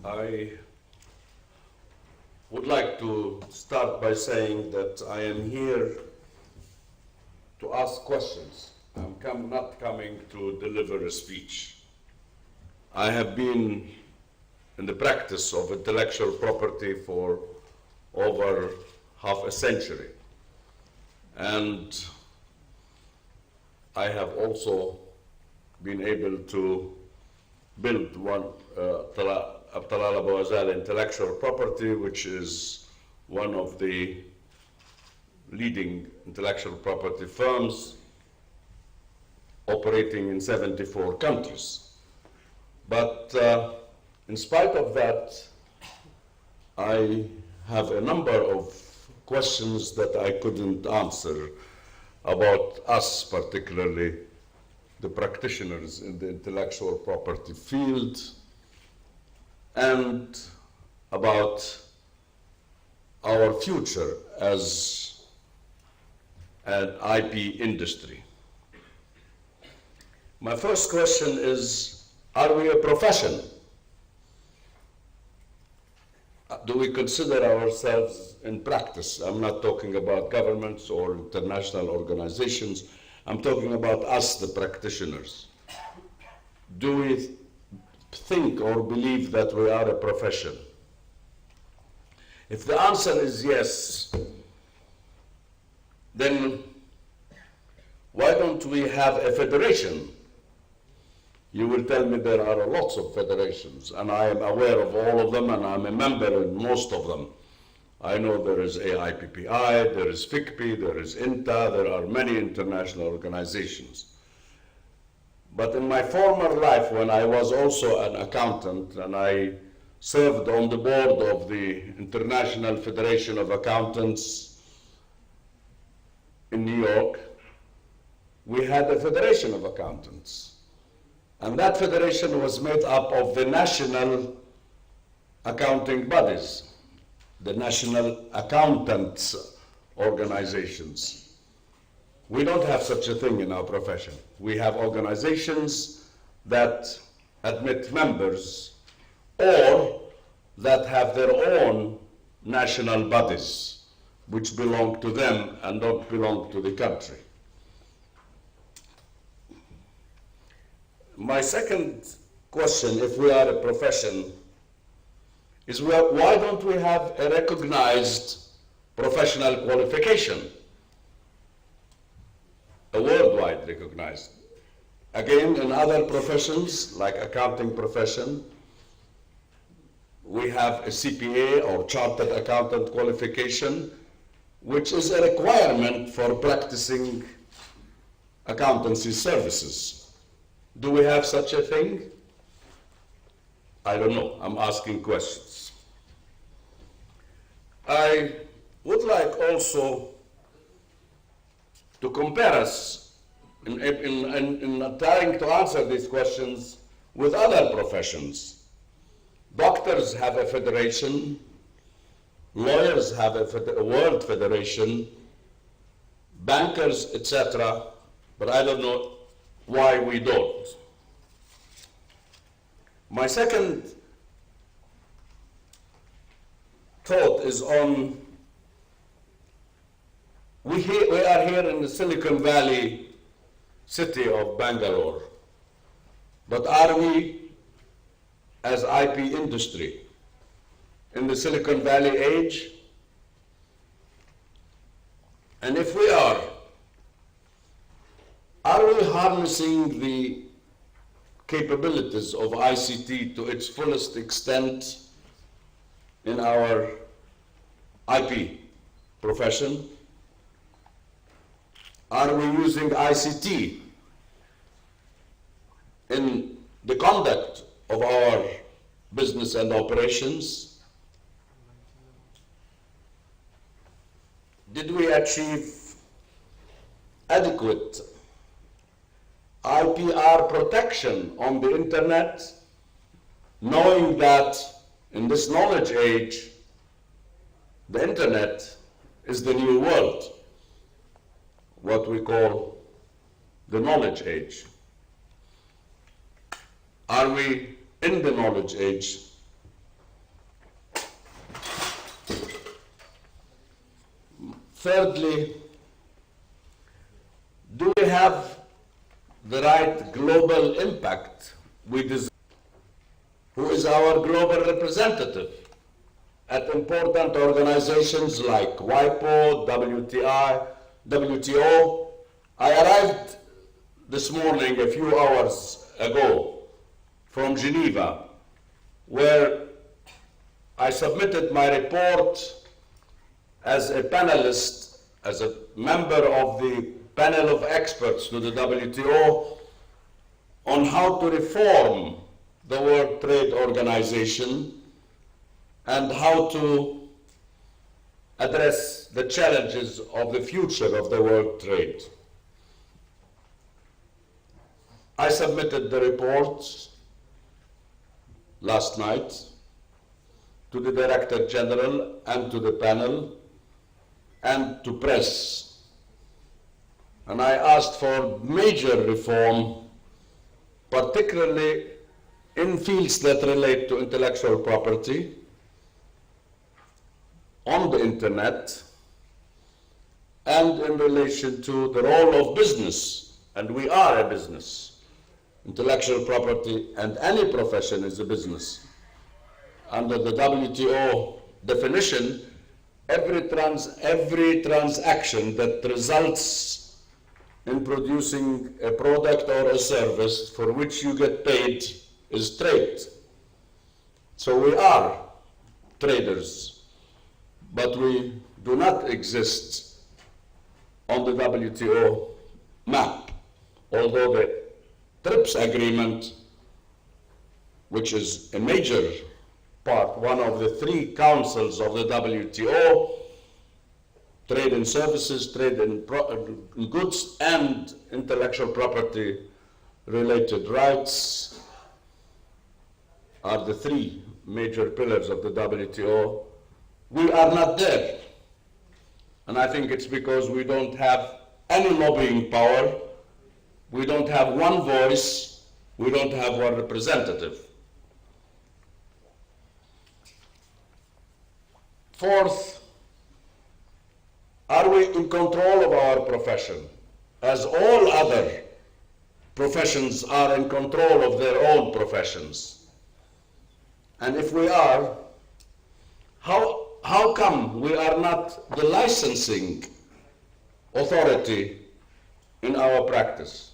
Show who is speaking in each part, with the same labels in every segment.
Speaker 1: I would like to start by saying that I am here to ask questions. I'm not coming to deliver a speech. I have been in the practice of intellectual property for over half a century. And I have also been able to build one Talal Ghazaleh intellectual property, which is one of the leading intellectual property firms operating in 74 countries. But in spite of that, I have a number of questions that I couldn't answer about us, particularly the practitioners in the intellectual property field, and about our future as an IP industry. My first question is, are we a profession? Do we consider ourselves in practice? I'm not talking about governments or international organizations. I'm talking about us, the practitioners. Do we think or believe that we are a profession? If the answer is yes, then why don't we have a federation? You will tell me there are lots of federations, and I am aware of all of them, and I'm a member in most of them. I know there is AIPPI, there is FICPI, there is INTA, there are many international organizations. But in my former life, when I was also an accountant, and I served on the board of the International Federation of Accountants in New York, we had a federation of accountants. And that federation was made up of the national accounting bodies, the national accountants organizations. We don't have such a thing in our profession. We have organizations that admit members or that have their own national bodies, which belong to them and don't belong to the country. My second question, if we are a profession, is why don't we have a recognized professional qualification, a worldwide recognized? Again, in other professions, like accounting profession, we have a CPA or Chartered Accountant qualification, which is a requirement for practicing accountancy services. Do we have such a thing? I don't know. I'm asking questions. I would like also to compare us in trying to answer these questions with other professions. Doctors have a federation, lawyers have a world federation, bankers, etc., but I don't know why we don't. My second thought is on, we are here in the Silicon Valley city of Bangalore, but are we, as IP industry, in the Silicon Valley age? And if we are we harnessing the capabilities of ICT to its fullest extent in our IP profession? Are we using ICT in the conduct of our business and operations? Did we achieve adequate IPR protection on the internet, knowing that in this knowledge age, the internet is the new world, what we call the knowledge age? Are we in the knowledge age Thirdly, do we have the right global impact? Who is our global representative at important organizations like WIPO, WTO? I arrived this morning, a few hours ago, from Geneva, where I submitted my report as a panelist, as a member of the panel of experts to the WTO on how to reform the World Trade Organization and how to address the challenges of the future of the world trade. I submitted the report last night to the Director General and to the panel and to press. And I asked for major reform, particularly in fields that relate to intellectual property, on the internet, and in relation to the role of business. And we are a business. Intellectual property and any profession is a business. Under the WTO definition, every transaction that results in producing a product or a service for which you get paid is trade. So we are traders, but we do not exist on the WTO map, although the TRIPS agreement, which is a major part, one of the three councils of the WTO, trade in services, trade in goods, and intellectual property related rights are the three major pillars of the WTO. We are not there. And I think it's because we don't have any lobbying power, we don't have one voice, we don't have one representative. Fourth, are we in control of our profession, as all other professions are in control of their own professions? And if we are, how come we are not the licensing authority in our practice?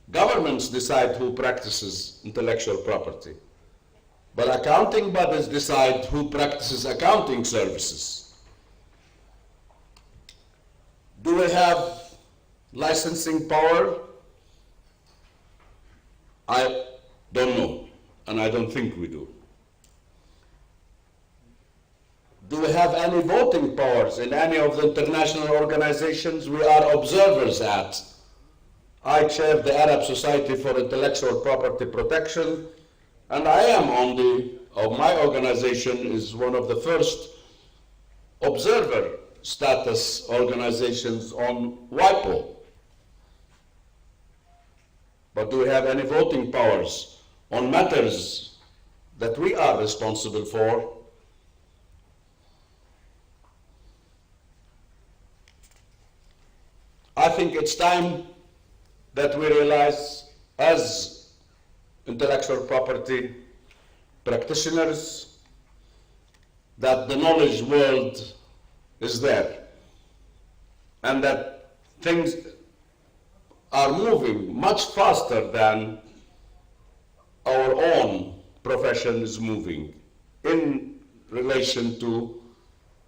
Speaker 1: Governments decide who practices intellectual property, but accounting bodies decide who practices accounting services. Do we have licensing power? I don't know, and I don't think we do. Do we have any voting powers in any of the international organizations we are observers at? I chair the Arab Society for Intellectual Property Protection, and I am my organization is one of the first observer status organizations on WIPO. But do we have any voting powers on matters that we are responsible for? I think it's time that we realize, as intellectual property practitioners, that the knowledge world is there and that things are moving much faster than our own profession is moving in relation to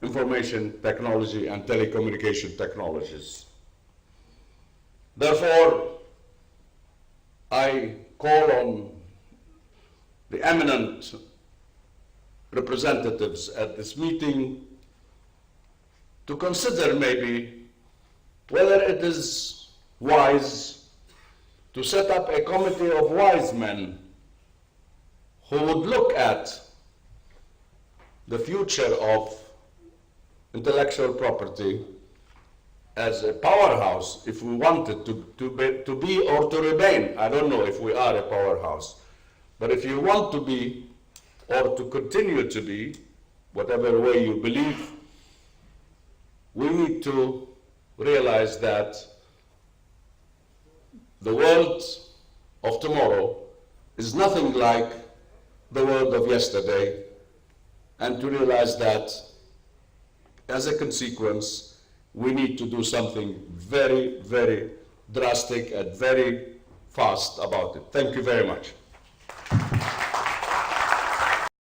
Speaker 1: information technology and telecommunication technologies. Therefore, I call on the eminent representatives at this meeting to consider maybe whether it is wise to set up a committee of wise men who would look at the future of intellectual property as a powerhouse, if we wanted to be or to remain. I don't know if we are a powerhouse, but if you want to be or to continue to be, whatever way you believe, we need to realize that the world of tomorrow is nothing like the world of yesterday, and to realize that, as a consequence, we need to do something very, very drastic and very fast about it. Thank you very much.